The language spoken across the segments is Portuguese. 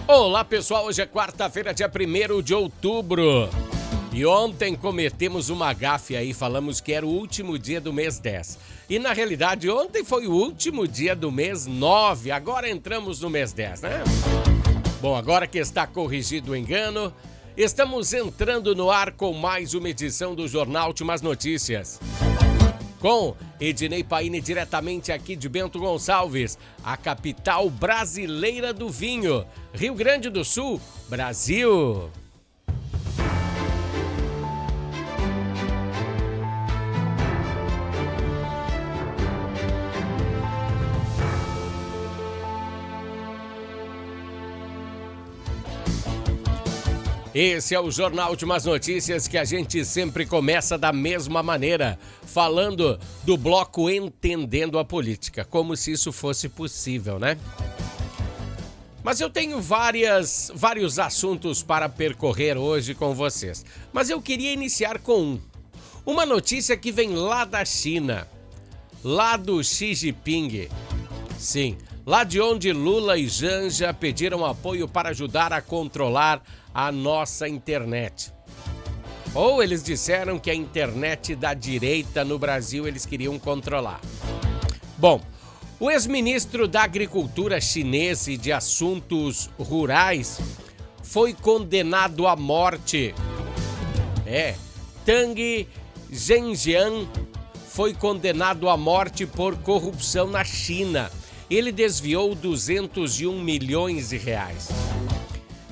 Olá pessoal, hoje é quarta-feira, dia 1º de outubro. E ontem cometemos uma gafe aí, falamos que era o último dia do mês 10. E na realidade ontem foi o último dia do mês 9, agora entramos no mês 10, né? Bom, agora que está corrigido o engano, estamos entrando no ar com mais uma edição do Jornal Últimas Notícias. Com Ednei Paine, diretamente aqui de Bento Gonçalves, a capital brasileira do vinho, Rio Grande do Sul, Brasil. Esse é o Jornal Últimas Notícias que a gente sempre começa da mesma maneira, falando do bloco Entendendo a Política, como se isso fosse possível, né? Mas eu tenho vários assuntos para percorrer hoje com vocês, mas eu queria iniciar com uma notícia que vem lá da China, lá do Xi Jinping. Sim, lá de onde Lula e Janja pediram apoio para ajudar a controlar a nossa internet. Ou eles disseram que a internet da direita no Brasil eles queriam controlar. Bom, o ex-ministro da Agricultura chinês e de Assuntos Rurais foi condenado à morte. Tang Zhenjiang foi condenado à morte por corrupção na China. Ele desviou 201 milhões de reais.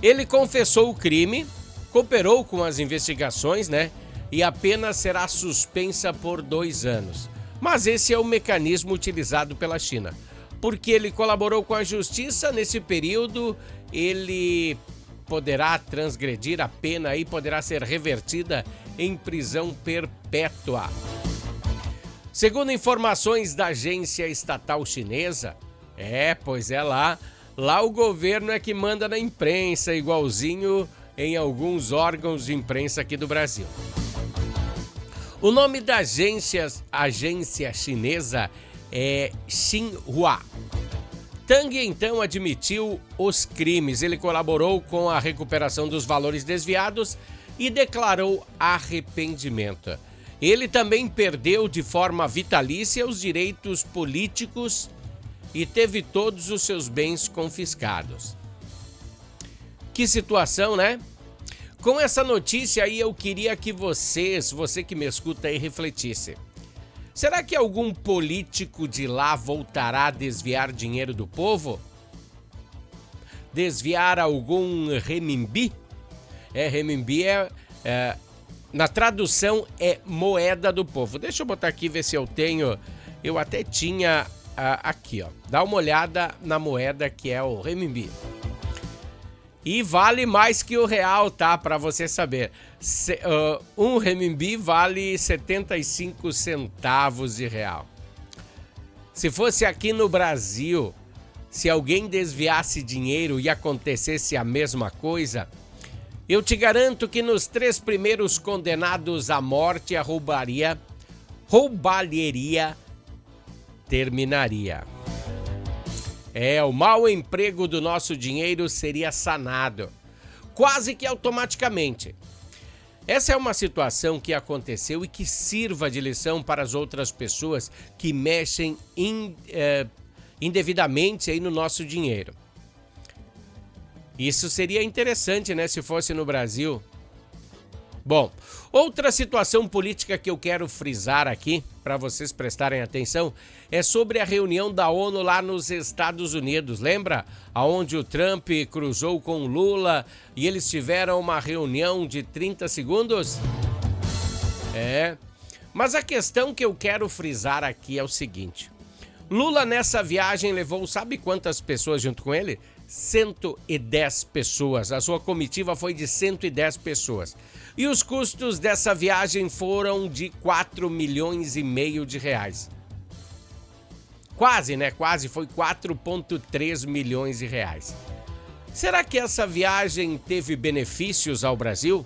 Ele confessou o crime, cooperou com as investigações, né? E a pena será suspensa por 2 anos. Mas esse é o mecanismo utilizado pela China. Porque ele colaborou com a justiça, nesse período ele poderá transgredir a pena e poderá ser revertida em prisão perpétua. Segundo informações da agência estatal chinesa, lá o governo é que manda na imprensa, igualzinho em alguns órgãos de imprensa aqui do Brasil. O nome da agência chinesa é Xinhua. Tang, então, admitiu os crimes. Ele colaborou com a recuperação dos valores desviados e declarou arrependimento. Ele também perdeu de forma vitalícia os direitos políticos e teve todos os seus bens confiscados. Que situação, né? Com essa notícia aí eu queria que você que me escuta aí, refletisse. Será que algum político de lá voltará a desviar dinheiro do povo? Desviar algum renminbi? Renminbi na tradução é moeda do povo. Deixa eu botar aqui, ver se eu tenho. Eu até tinha aqui, ó. Dá uma olhada na moeda que é o renminbi. E vale mais que o real, tá? Para você saber. Um renminbi vale 75 centavos de real. Se fosse aqui no Brasil, se alguém desviasse dinheiro e acontecesse a mesma coisa, eu te garanto que nos 3 primeiros condenados à morte, a roubalheria terminaria. O mau emprego do nosso dinheiro seria sanado, quase que automaticamente. Essa é uma situação que aconteceu e que sirva de lição para as outras pessoas que mexem indevidamente aí no nosso dinheiro. Isso seria interessante, né, se fosse no Brasil. Bom, outra situação política que eu quero frisar aqui, para vocês prestarem atenção, é sobre a reunião da ONU lá nos Estados Unidos. Lembra? Aonde o Trump cruzou com o Lula e eles tiveram uma reunião de 30 segundos? Mas a questão que eu quero frisar aqui é o seguinte. Lula nessa viagem levou, sabe quantas pessoas junto com ele? 110 pessoas. A sua comitiva foi de 110 pessoas. E os custos dessa viagem foram de 4 milhões e meio de reais. Quase, né? Quase, foi 4,3 milhões de reais. Será que essa viagem teve benefícios ao Brasil?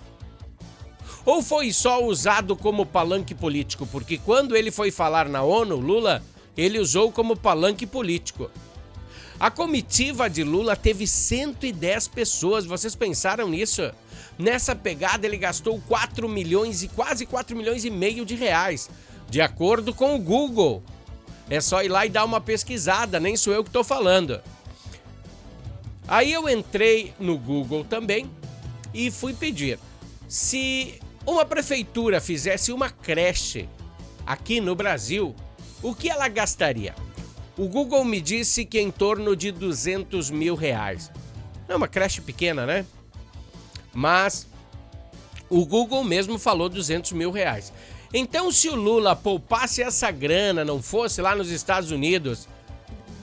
Ou foi só usado como palanque político? Porque quando ele foi falar na ONU, Lula, ele usou como palanque político. A comitiva de Lula teve 110 pessoas, vocês pensaram nisso? Nessa pegada ele gastou 4 milhões e quase 4 milhões e meio de reais, de acordo com o Google. É só ir lá e dar uma pesquisada, nem sou eu que estou falando. Aí eu entrei no Google também e fui pedir. Se uma prefeitura fizesse uma creche aqui no Brasil, o que ela gastaria? O Google me disse que em torno de 200 mil reais. É uma creche pequena, né? Mas o Google mesmo falou 200 mil reais. Então, se o Lula poupasse essa grana, não fosse lá nos Estados Unidos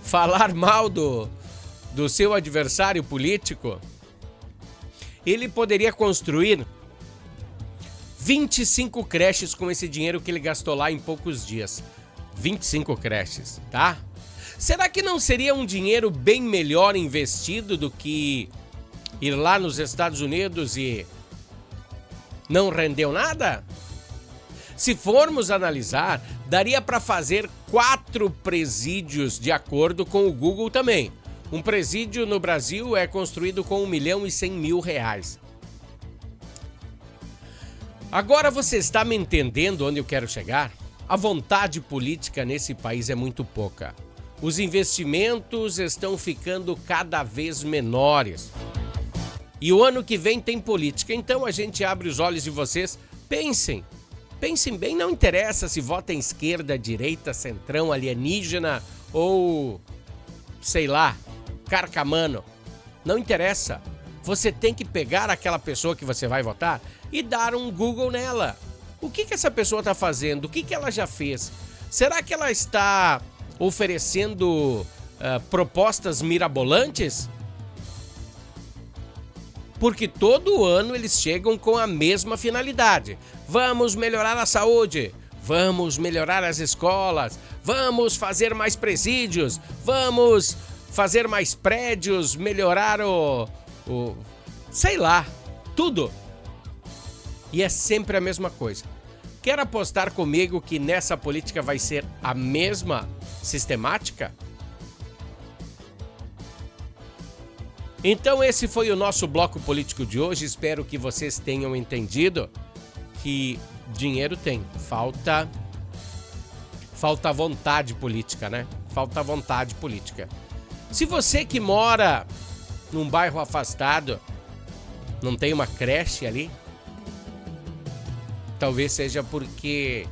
falar mal do seu adversário político, ele poderia construir 25 creches com esse dinheiro que ele gastou lá em poucos dias. 25 creches, tá? Será que não seria um dinheiro bem melhor investido do que ir lá nos Estados Unidos e não rendeu nada? Se formos analisar, daria para fazer 4 presídios de acordo com o Google também. Um presídio no Brasil é construído com 1 milhão e 100 mil reais. Agora você está me entendendo onde eu quero chegar? A vontade política nesse país é muito pouca. Os investimentos estão ficando cada vez menores. E o ano que vem tem política, então a gente abre os olhos de vocês. Pensem bem, não interessa se vota em esquerda, direita, centrão, alienígena ou, sei lá, carcamano. Não interessa. Você tem que pegar aquela pessoa que você vai votar e dar um Google nela. O que essa pessoa está fazendo? O que ela já fez? Será que ela está oferecendo propostas mirabolantes? Porque todo ano eles chegam com a mesma finalidade. Vamos melhorar a saúde, vamos melhorar as escolas, vamos fazer mais presídios, vamos fazer mais prédios, melhorar sei lá, tudo. E é sempre a mesma coisa. Quer apostar comigo que nessa política vai ser a mesma sistemática? Então esse foi o nosso bloco político de hoje. Espero que vocês tenham entendido que dinheiro tem. Falta vontade política, né? Falta vontade política. Se você que mora num bairro afastado, não tem uma creche ali, talvez seja porque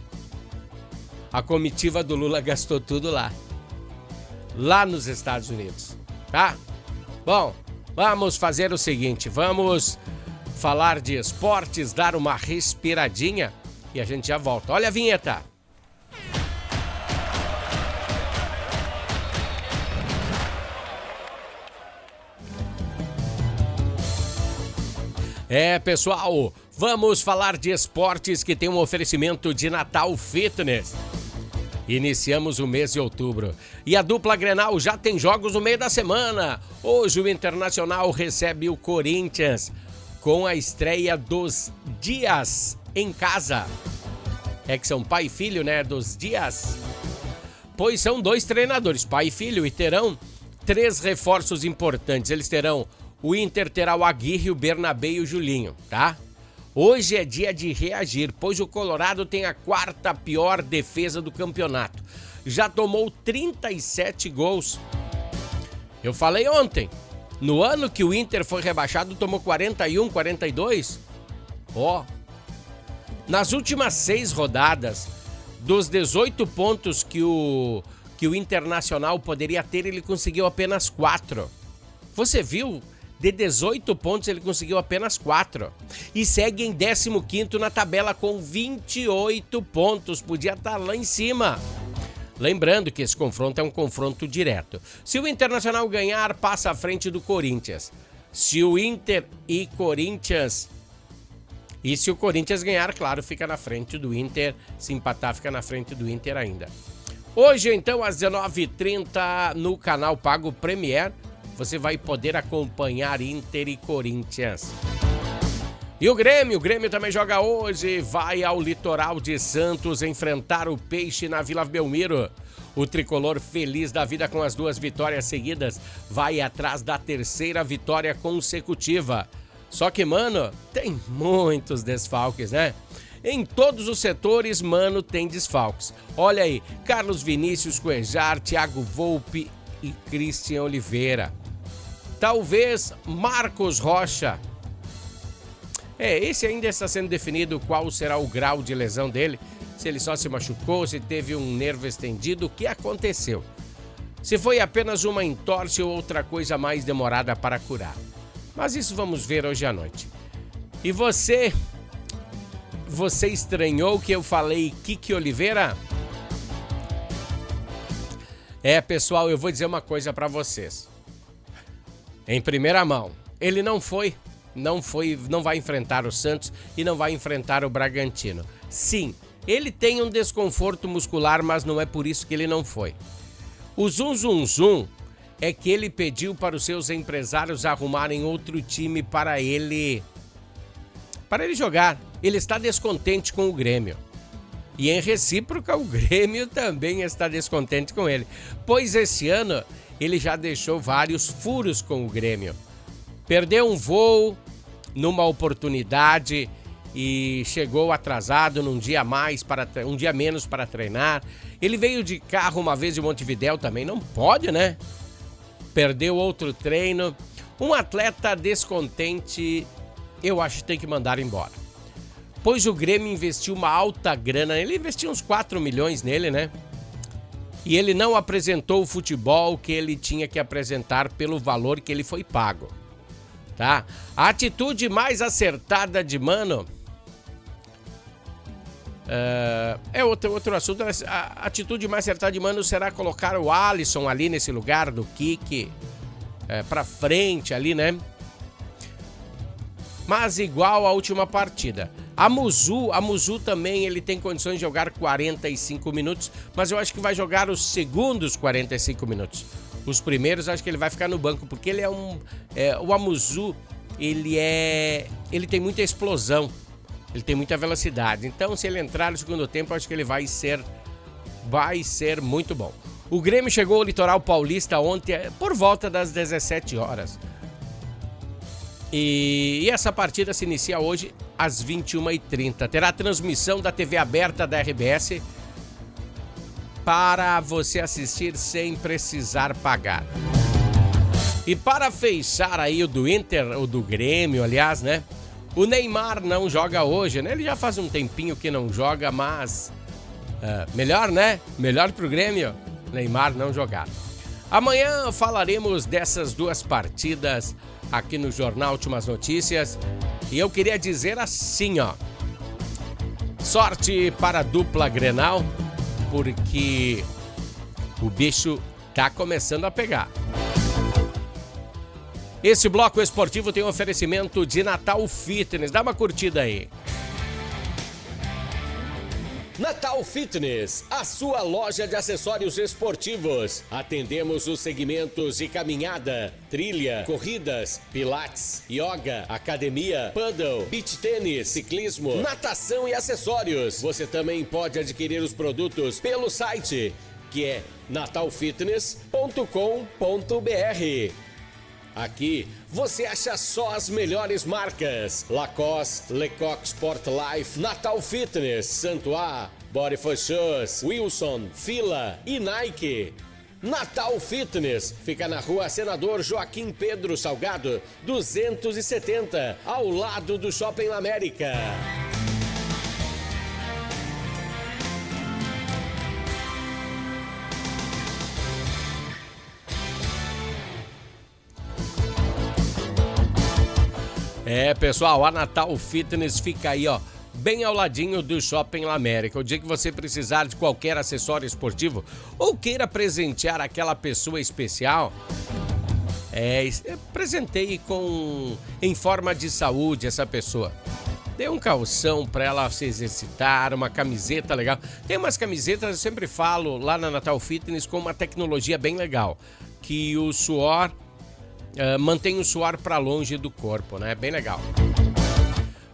a comitiva do Lula gastou tudo lá nos Estados Unidos, tá? Bom, vamos fazer o seguinte, vamos falar de esportes, dar uma respiradinha e a gente já volta. Olha a vinheta! Pessoal, vamos falar de esportes que tem um oferecimento de Natal Fitness. Iniciamos o mês de outubro e a dupla Grenal já tem jogos no meio da semana. Hoje o Internacional recebe o Corinthians com a estreia dos Dias em casa. É que são pai e filho, né, dos Dias. Pois são 2 treinadores, pai e filho, e terão 3 reforços importantes. O Inter terá o Aguirre, o Bernabé e o Julinho, tá? Hoje é dia de reagir, pois o Colorado tem a 4ª pior defesa do campeonato. Já tomou 37 gols. Eu falei ontem, no ano que o Inter foi rebaixado, tomou 41, 42. Nas últimas 6 rodadas, dos 18 pontos que o Internacional poderia ter, ele conseguiu apenas 4. Você viu? De 18 pontos, ele conseguiu apenas 4. E segue em 15º na tabela com 28 pontos. Podia estar lá em cima. Lembrando que esse confronto é um confronto direto. Se o Internacional ganhar, passa à frente do Corinthians. Se o Inter e Corinthians... E se o Corinthians ganhar, claro, fica na frente do Inter. Se empatar, fica na frente do Inter ainda. Hoje, então, às 19h30, no canal Pago Premier, você vai poder acompanhar Inter e Corinthians. E o Grêmio também joga hoje, vai ao Litoral de Santos enfrentar o Peixe na Vila Belmiro. O tricolor, feliz da vida com as 2 vitórias seguidas, vai atrás da 3ª vitória consecutiva. Só que, mano, tem muitos desfalques, né? Em todos os setores, mano, tem desfalques. Olha aí, Carlos Vinícius, Cuejar, Thiago Volpi e Christian Oliveira. Talvez Marcos Rocha. Esse ainda está sendo definido qual será o grau de lesão dele. Se ele só se machucou, se teve um nervo estendido, o que aconteceu. Se foi apenas uma entorse ou outra coisa mais demorada para curar. Mas isso vamos ver hoje à noite. E você estranhou que eu falei Kiki Oliveira? Pessoal, eu vou dizer uma coisa para vocês. Em primeira mão, ele não vai enfrentar o Santos e não vai enfrentar o Bragantino. Sim, ele tem um desconforto muscular, mas não é por isso que ele não foi. O zum é que ele pediu para os seus empresários arrumarem outro time para ele jogar. Ele está descontente com o Grêmio. E em recíproca, o Grêmio também está descontente com ele. Pois esse ano, ele já deixou vários furos com o Grêmio. Perdeu um voo numa oportunidade e chegou atrasado um dia menos para treinar. Ele veio de carro uma vez de Montevidéu também, não pode, né? Perdeu outro treino. Um atleta descontente, eu acho que tem que mandar embora. Pois o Grêmio investiu uma alta grana, ele investiu uns 4 milhões nele, né? E ele não apresentou o futebol que ele tinha que apresentar pelo valor que ele foi pago, tá? A atitude mais acertada de Mano... outro assunto. A atitude mais acertada de Mano será colocar o Alisson ali nesse lugar do Kiki, pra frente ali, né? Mas igual à última partida. A Muzu também, ele tem condições de jogar 45 minutos, mas eu acho que vai jogar os segundos 45 minutos. Os primeiros acho que ele vai ficar no banco, porque ele o Amuzu, ele tem muita explosão. Ele tem muita velocidade. Então, se ele entrar no segundo tempo, acho que ele vai ser muito bom. O Grêmio chegou ao Litoral Paulista ontem por volta das 17 horas. E essa partida se inicia hoje às 21h30. Terá transmissão da TV aberta da RBS para você assistir sem precisar pagar. E para fechar aí o do Inter, o do Grêmio, aliás, né? O Neymar não joga hoje, né? Ele já faz um tempinho que não joga, mas... melhor, né? Melhor pro Grêmio, Neymar não jogar. Amanhã falaremos dessas 2 partidas aqui no Jornal Últimas Notícias. E eu queria dizer assim, ó. Sorte para a dupla Grenal, porque o bicho tá começando a pegar. Esse bloco esportivo tem um oferecimento de Natal Fitness. Dá uma curtida aí. Natal Fitness, a sua loja de acessórios esportivos. Atendemos os segmentos de caminhada, trilha, corridas, pilates, yoga, academia, paddle, beach tênis, ciclismo, natação e acessórios. Você também pode adquirir os produtos pelo site, que é natalfitness.com.br. Aqui você acha só as melhores marcas: Lacoste, Lecoq Sport Life, Natal Fitness, Santois, Body for Shoes, Wilson, Fila e Nike. Natal Fitness fica na Rua Senador Joaquim Pedro Salgado, 270, ao lado do Shopping América. Pessoal, a Natal Fitness fica aí, ó, bem ao ladinho do Shopping América. O dia que você precisar de qualquer acessório esportivo ou queira presentear aquela pessoa especial, presenteie em forma de saúde essa pessoa. Dê um calção para ela se exercitar, uma camiseta legal. Tem umas camisetas, eu sempre falo, lá na Natal Fitness, com uma tecnologia bem legal, que o suor... mantém o suor para longe do corpo, né? Bem legal.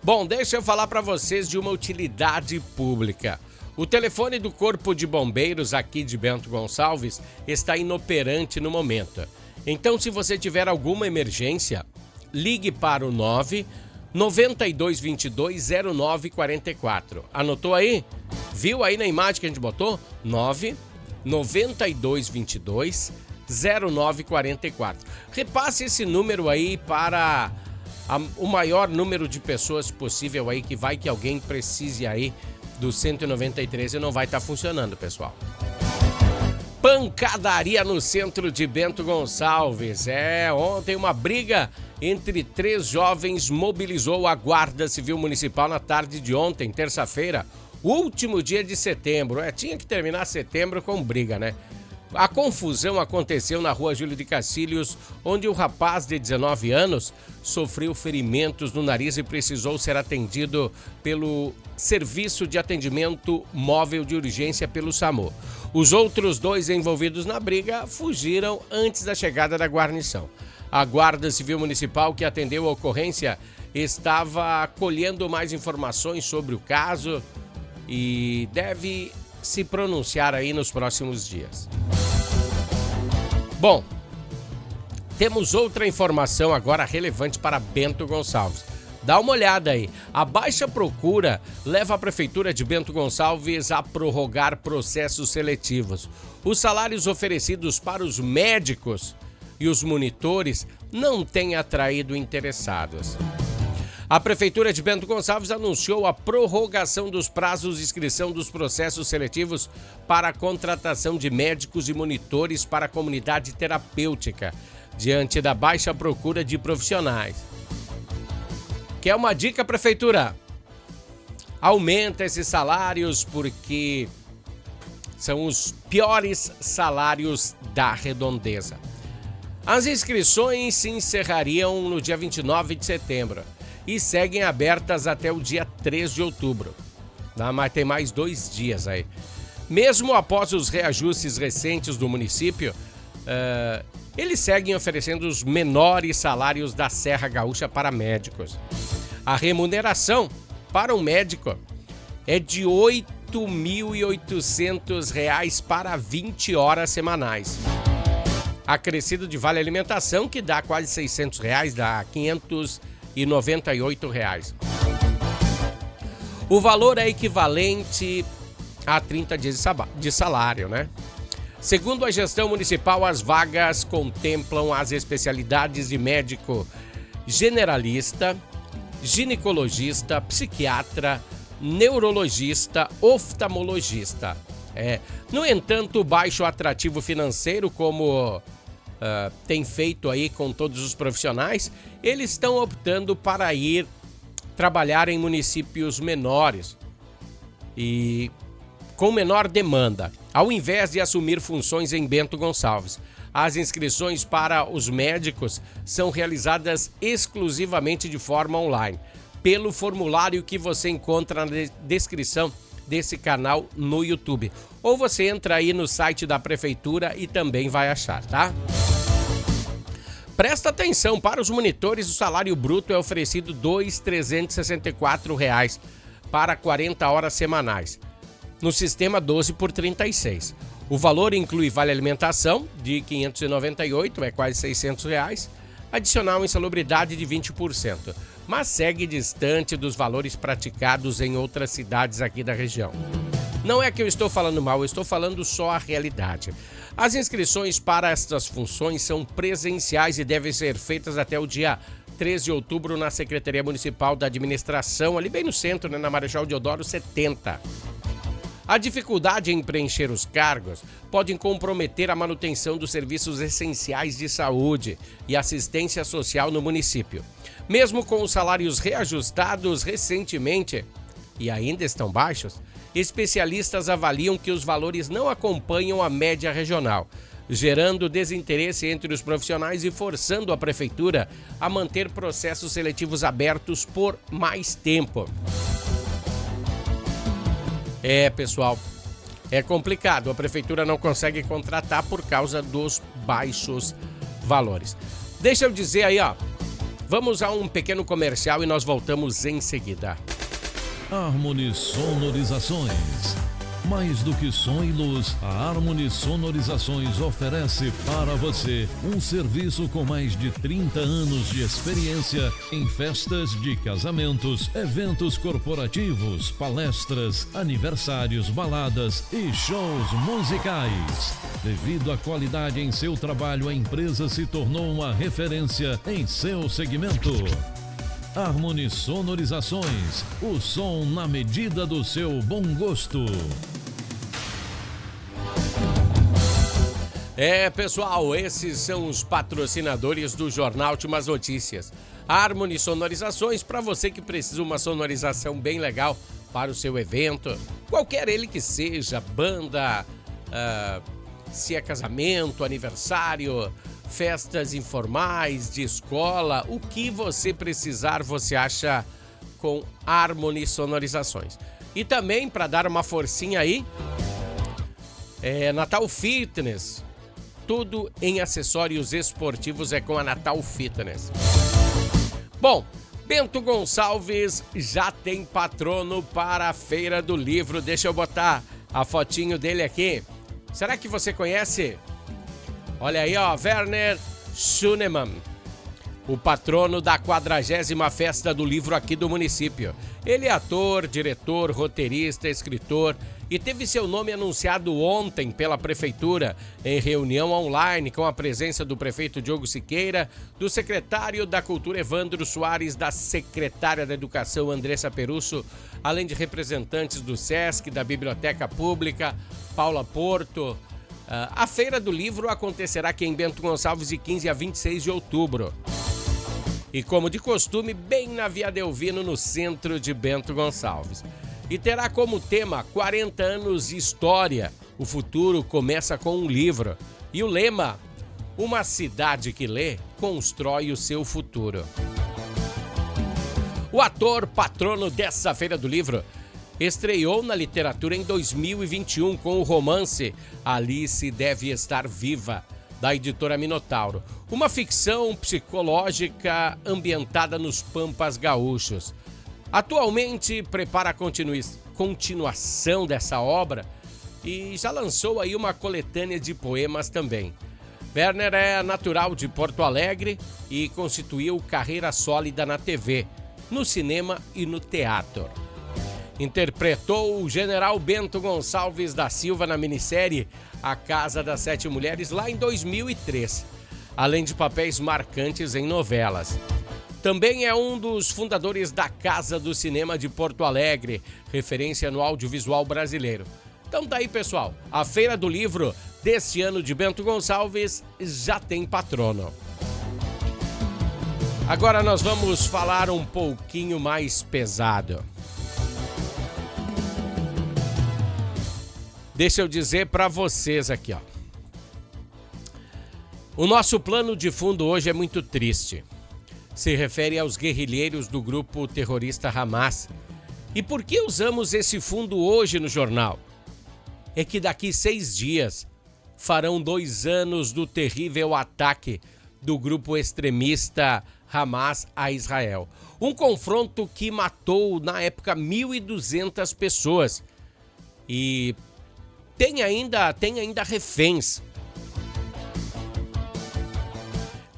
Bom, deixa eu falar para vocês de uma utilidade pública. O telefone do Corpo de Bombeiros aqui de Bento Gonçalves está inoperante no momento. Então, se você tiver alguma emergência, ligue para o 992220944. Anotou aí? Viu aí na imagem que a gente botou? 992220944. Repasse esse número aí para o maior número de pessoas possível aí, que alguém precise aí do 193 e não vai estar funcionando, pessoal. Pancadaria no centro de Bento Gonçalves. Ontem uma briga entre 3 jovens mobilizou a Guarda Civil Municipal na tarde de ontem, terça-feira, último dia de setembro. Tinha que terminar setembro com briga, né? A confusão aconteceu na rua Júlio de Cacilhos, onde o rapaz de 19 anos sofreu ferimentos no nariz e precisou ser atendido pelo Serviço de Atendimento Móvel de Urgência pelo SAMU. Os outros 2 envolvidos na briga fugiram antes da chegada da guarnição. A Guarda Civil Municipal, que atendeu a ocorrência, estava colhendo mais informações sobre o caso e deve se pronunciar aí nos próximos dias. Bom, temos outra informação agora relevante para Bento Gonçalves. Dá uma olhada aí. A baixa procura leva a Prefeitura de Bento Gonçalves a prorrogar processos seletivos. Os salários oferecidos para os médicos e os monitores não têm atraído interessados. A Prefeitura de Bento Gonçalves anunciou a prorrogação dos prazos de inscrição dos processos seletivos para a contratação de médicos e monitores para a comunidade terapêutica, diante da baixa procura de profissionais. Quer uma dica, Prefeitura? Aumenta esses salários porque são os piores salários da redondeza. As inscrições se encerrariam no dia 29 de setembro. E seguem abertas até o dia 3 de outubro. Mas tem mais 2 dias aí. Mesmo após os reajustes recentes do município, eles seguem oferecendo os menores salários da Serra Gaúcha para médicos. A remuneração para um médico é de R$ 8.800 para 20 horas semanais. Acrescido de vale alimentação, que dá quase R$ 600, dá R$ 598. O valor é equivalente a 30 dias de salário, né? Segundo a gestão municipal, as vagas contemplam as especialidades de médico generalista, ginecologista, psiquiatra, neurologista, oftalmologista. No entanto, o baixo atrativo financeiro, como tem feito aí com todos os profissionais, eles estão optando para ir trabalhar em municípios menores e com menor demanda, ao invés de assumir funções em Bento Gonçalves. As inscrições para os médicos são realizadas exclusivamente de forma online, pelo formulário que você encontra na descrição desse canal no YouTube. Ou você entra aí no site da Prefeitura e também vai achar, tá? Presta atenção, para os monitores o salário bruto é oferecido R$ 2.364 para 40 horas semanais, no sistema 12 por 36. O valor inclui vale alimentação de R$ 598, quase R$ 600, adicional insalubridade de 20%, mas segue distante dos valores praticados em outras cidades aqui da região. Não é que eu estou falando mal, eu estou falando só a realidade. As inscrições para estas funções são presenciais e devem ser feitas até o dia 3 de outubro na Secretaria Municipal da Administração, ali bem no centro, na Marechal Deodoro 70. A dificuldade em preencher os cargos pode comprometer a manutenção dos serviços essenciais de saúde e assistência social no município. Mesmo com os salários reajustados recentemente e ainda estão baixos, especialistas avaliam que os valores não acompanham a média regional, gerando desinteresse entre os profissionais e forçando a Prefeitura a manter processos seletivos abertos por mais tempo. Pessoal, é complicado. A Prefeitura não consegue contratar por causa dos baixos valores. Deixa eu dizer aí, vamos a um pequeno comercial e nós voltamos em seguida. Harmony Sonorizações. Mais do que som e luz, a Harmony Sonorizações oferece para você um serviço com mais de 30 anos de experiência em festas de casamentos, eventos corporativos, palestras, aniversários, baladas e shows musicais. Devido à qualidade em seu trabalho, a empresa se tornou uma referência em seu segmento. Harmony Sonorizações, o som na medida do seu bom gosto. Pessoal, esses são os patrocinadores do Jornal Últimas Notícias. Harmony Sonorizações, para você que precisa uma sonorização bem legal para o seu evento, qualquer ele que seja, banda, se é casamento, aniversário, festas informais, de escola, o que você precisar, você acha com Harmony Sonorizações. E também, para dar uma forcinha aí, Natal Fitness. Tudo em acessórios esportivos é com a Natal Fitness. Bom, Bento Gonçalves já tem patrono para a Feira do Livro. Deixa eu botar a fotinho dele aqui. Será que você conhece? Olha aí, ó, Werner Schunemann, o patrono da 40ª Festa do Livro aqui do município. Ele é ator, diretor, roteirista, escritor e teve seu nome anunciado ontem pela Prefeitura em reunião online com a presença do prefeito Diogo Siqueira, do secretário da Cultura Evandro Soares, da secretária da Educação Andressa Perusso, além de representantes do SESC, da Biblioteca Pública, Paula Porto. A Feira do Livro acontecerá aqui em Bento Gonçalves de 15 a 26 de outubro. E como de costume, bem na Via Delvino, no centro de Bento Gonçalves. E terá como tema 40 anos de história. O futuro começa com um livro. E o lema, uma cidade que lê, constrói o seu futuro. O ator patrono dessa Feira do Livro estreou na literatura em 2021 com o romance Alice Deve Estar Viva, da editora Minotauro. Uma ficção psicológica ambientada nos Pampas Gaúchos. Atualmente prepara a continuação dessa obra e já lançou aí uma coletânea de poemas também. Werner é natural de Porto Alegre e constituiu carreira sólida na TV, no cinema e no teatro. Interpretou o general Bento Gonçalves da Silva na minissérie A Casa das Sete Mulheres lá em 2003, além de papéis marcantes em novelas. Também é um dos fundadores da Casa do Cinema de Porto Alegre, referência no audiovisual brasileiro. Então tá aí, pessoal, a Feira do Livro deste ano de Bento Gonçalves já tem patrono. Agora nós vamos falar um pouquinho mais pesado. Deixa eu dizer para vocês aqui, ó. O nosso plano de fundo hoje é muito triste. Se refere aos guerrilheiros do grupo terrorista Hamas. E por que usamos esse fundo hoje no jornal? É que daqui 6 dias farão 2 anos do terrível ataque do grupo extremista Hamas a Israel. Um confronto que matou, na época, 1.200 pessoas. E tem ainda reféns.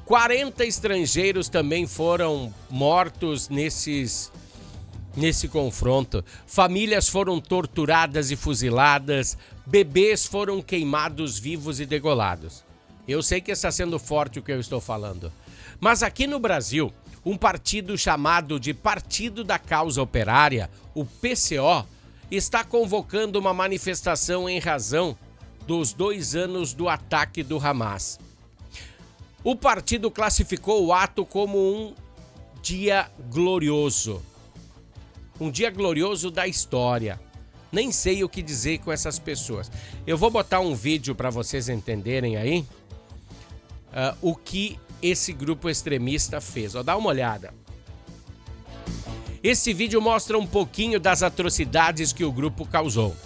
40 estrangeiros também foram mortos nesse confronto. Famílias foram torturadas e fuziladas. Bebês foram queimados vivos e degolados. Eu sei que está sendo forte o que eu estou falando. Mas aqui no Brasil, um partido chamado de Partido da Causa Operária, o PCO, está convocando uma manifestação em razão dos 2 anos do ataque do Hamas. O partido classificou o ato como um dia glorioso. Um dia glorioso da história. Nem sei o que dizer com essas pessoas. Eu vou botar um vídeo para vocês entenderem aí o que esse grupo extremista fez. Ó, dá uma olhada. Esse vídeo mostra um pouquinho das atrocidades que o grupo causou.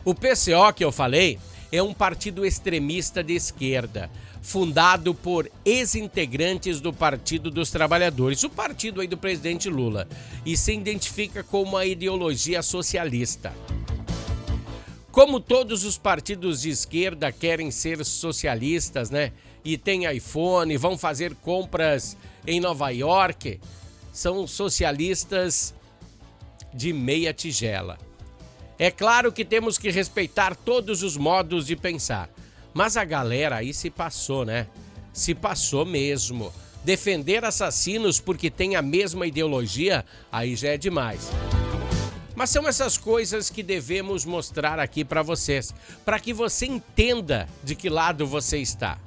O PCO, que eu falei, é um partido extremista de esquerda, fundado por ex-integrantes do Partido dos Trabalhadores, o partido aí do presidente Lula, e se identifica com uma ideologia socialista. Como todos os partidos de esquerda querem ser socialistas, né? E tem iPhone, vão fazer compras em Nova York, são socialistas de meia tigela. É claro que temos que respeitar todos os modos de pensar, mas a galera aí se passou, né? Se passou mesmo. Defender assassinos porque tem a mesma ideologia, aí já é demais. Mas são essas coisas que devemos mostrar aqui para vocês, para que você entenda de que lado você está.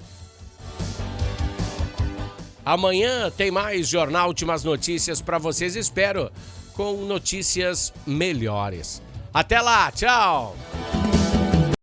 Amanhã tem mais Jornal Últimas Notícias para vocês, espero, com notícias melhores. Até lá, tchau!